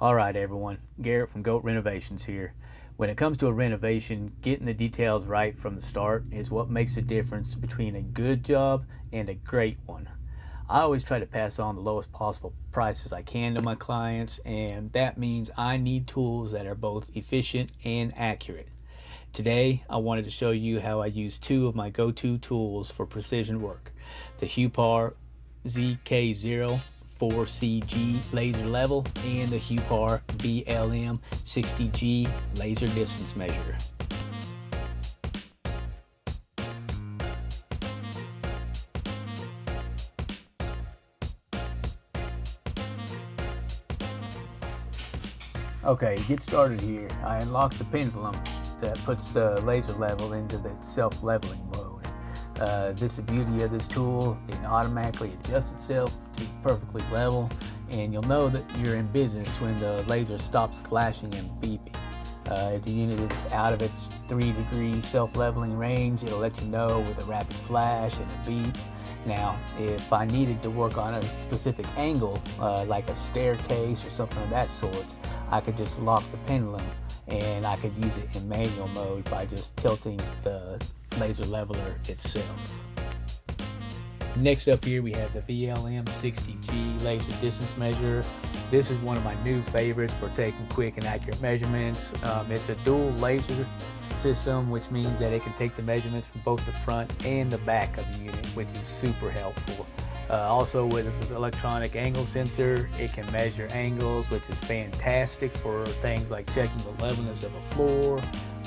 Alright everyone, Garrett from Goat Renovations here. When it comes to a renovation, getting the details right from the start is what makes the difference between a good job and a great one. I always try to pass on the lowest possible prices I can to my clients, and that means I need tools that are both efficient and accurate. Today, I wanted to show you how I use two of my go-to tools for precision work, the Huepar ZK04CG laser level and the Huepar BLM-60G laser distance measure. Okay, to get started here, I unlock the pendulum that puts the laser level into the self-leveling mode. This is the beauty of this tool. It automatically adjusts itself to perfectly level, and you'll know that you're in business when the laser stops flashing and beeping. If the unit is out of its 3-degree self-leveling range, it'll let you know with a rapid flash and a beep. Now, if I needed to work on a specific angle, like a staircase or something of that sort, I could just lock the pendulum and I could use it in manual mode by just tilting the laser leveler itself. Next up here we have the BLM-60G laser distance measure. This is one of my new favorites for taking quick and accurate measurements. It's a dual laser system, which means that it can take the measurements from both the front and the back of the unit, which is super helpful. Also, with this electronic angle sensor, it can measure angles, which is fantastic for things like checking the levelness of a floor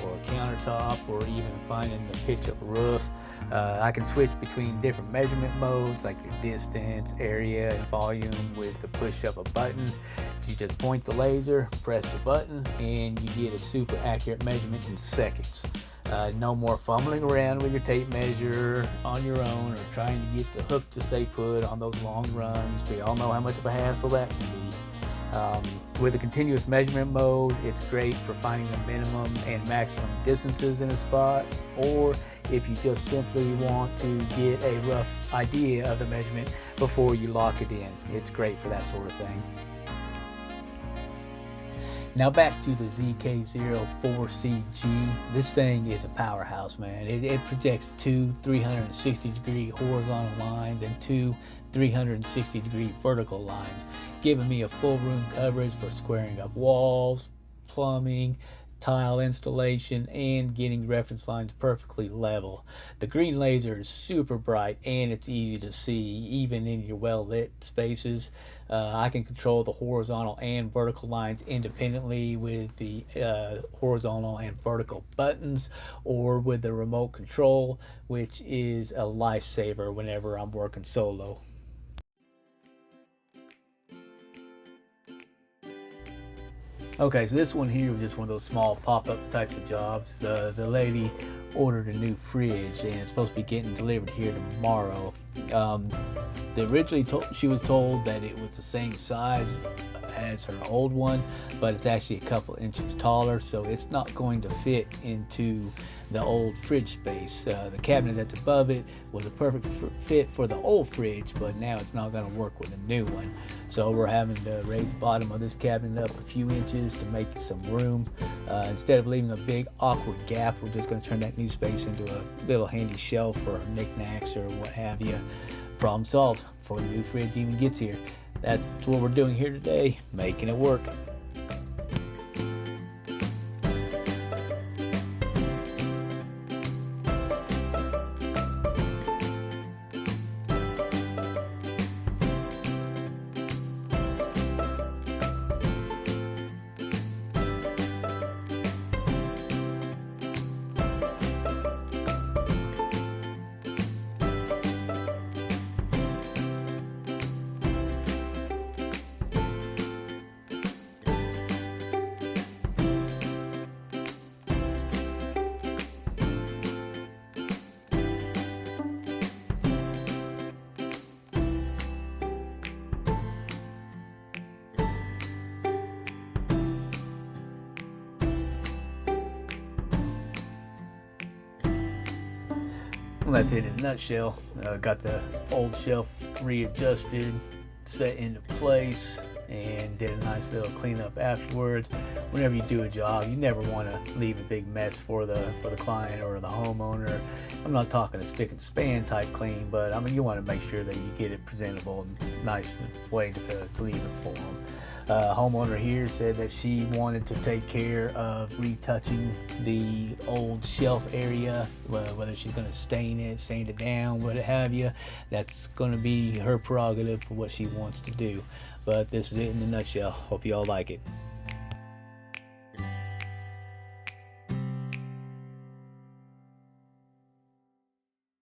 or a countertop, or even finding the pitch of a roof. I can switch between different measurement modes like your distance, area, and volume with the push of a button. You just point the laser, press the button, and you get a super accurate measurement in seconds. No more fumbling around with your tape measure on your own or trying to get the hook to stay put on those long runs. We all know how much of a hassle that can be. With a continuous measurement mode, it's great for finding the minimum and maximum distances in a spot, or if you just simply want to get a rough idea of the measurement before you lock it in. It's great for that sort of thing. Now back to the ZK04CG. This thing is a powerhouse, man. It projects two 360-degree horizontal lines and two 360-degree vertical lines, giving me a full room coverage for squaring up walls, plumbing, tile installation, and getting reference lines perfectly level. The green laser is super bright and it's easy to see even in your well-lit spaces. I can control the horizontal and vertical lines independently with the horizontal and vertical buttons, or with the remote control, which is a lifesaver whenever I'm working solo. Okay, so this one here was just one of those small pop-up types of jobs. The lady ordered a new fridge and it's supposed to be getting delivered here tomorrow. She was told that it was the same size as her old one, but it's actually a couple inches taller, so it's not going to fit into the old fridge space. The cabinet that's above it was a perfect fit for the old fridge, but now it's not going to work with the new one. So we're having to raise the bottom of this cabinet up a few inches to make some room. Instead of leaving a big awkward gap, we're just going to turn that new space into a little handy shelf for knickknacks or what have you. Problem solved before the new fridge even gets here. That's what we're doing here today, making it work. Well, that's it in a nutshell. Got the old shelf readjusted, set into place. and did a nice little cleanup afterwards. Whenever you do a job, you never want to leave a big mess for the client or the homeowner. I'm not talking a spick and span type clean, but I mean, you want to make sure that you get it presentable and nice way to leave it for them. Homeowner here said that she wanted to take care of retouching the old shelf area, whether she's going to stain it down, what have you. That's going to be her prerogative for what she wants to do. But this is it in a nutshell. Hope you all like it.